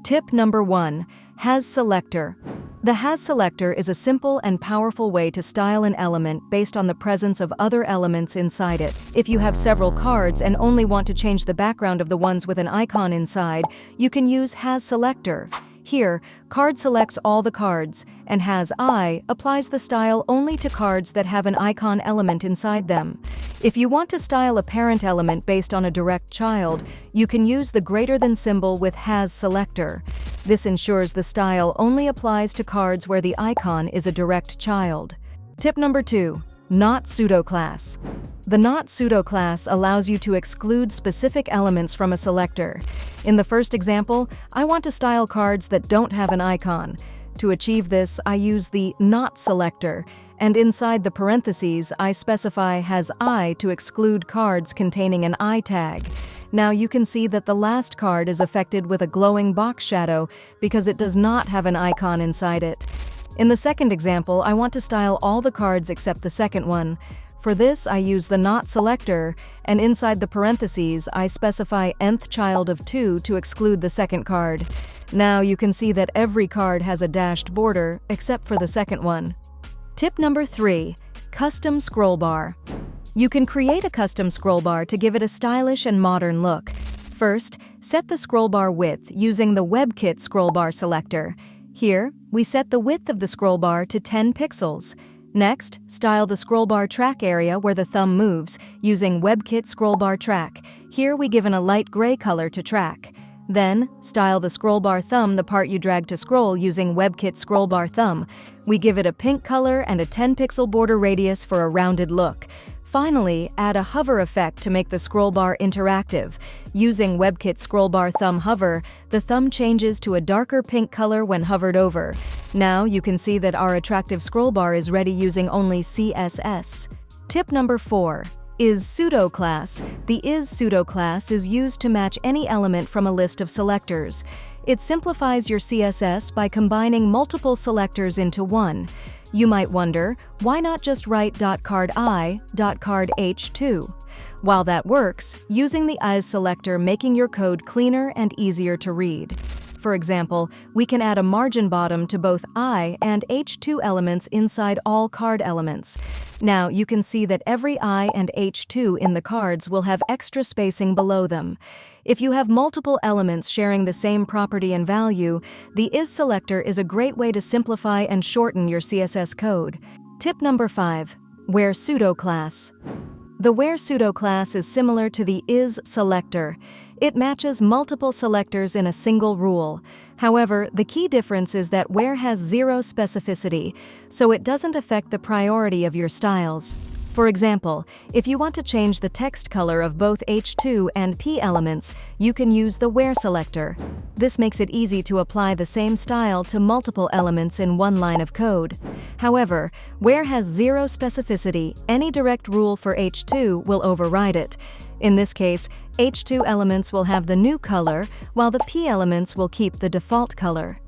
Tip number 1. Has selector. The has selector is a simple and powerful way to style an element based on the presence of other elements inside it. If you have several cards and only want to change the background of the ones with an icon inside, you can use has selector. Here, card selects all the cards, and has I applies the style only to cards that have an icon element inside them. If you want to style a parent element based on a direct child, you can use the greater than symbol with has selector. This ensures the style only applies to cards where the icon is a direct child. Tip number 2. Not pseudo-class. The not pseudo-class allows you to exclude specific elements from a selector. In the first example, I want to style cards that don't have an icon. To achieve this, I use the not selector, and inside the parentheses, I specify has I to exclude cards containing an I tag. Now you can see that the last card is affected with a glowing box shadow because it does not have an icon inside it. In the second example, I want to style all the cards except the second one. For this, I use the not selector, and inside the parentheses, I specify nth child of 2 to exclude the second card. Now you can see that every card has a dashed border, except for the second one. Tip number 3. Custom scroll bar. You can create a custom scroll bar to give it a stylish and modern look. First, set the scroll bar width using the WebKit scroll bar selector. Here, we set the width of the scroll bar to 10 pixels. Next, style the scroll bar track area where the thumb moves using WebKit scroll bar track. Here we given a light gray color to track. Then, style the scroll bar thumb, the part you drag to scroll, using WebKit scroll bar thumb. We give it a pink color and a 10 pixel border radius for a rounded look. Finally, add a hover effect to make the scroll bar interactive. Using WebKit scroll bar thumb hover, the thumb changes to a darker pink color when hovered over. Now you can see that our attractive scroll bar is ready using only CSS. Tip number 4. Is pseudo-class. The is pseudo-class is used to match any element from a list of selectors. It simplifies your CSS by combining multiple selectors into one. You might wonder, why not just write .card I, .card H2? While that works, using the is selector making your code cleaner and easier to read. For example, we can add a margin bottom to both I and H2 elements inside all card elements. Now you can see that every I and H2 in the cards will have extra spacing below them. If you have multiple elements sharing the same property and value, the is selector is a great way to simplify and shorten your CSS code. Tip number 5. Where pseudo-class. The where pseudo-class is similar to the is selector. It matches multiple selectors in a single rule. However, the key difference is that where has zero specificity, so it doesn't affect the priority of your styles. For example, if you want to change the text color of both H2 and P elements, you can use the where selector. This makes it easy to apply the same style to multiple elements in one line of code. However, where has zero specificity, any direct rule for H2 will override it. In this case, H2 elements will have the new color, while the P elements will keep the default color.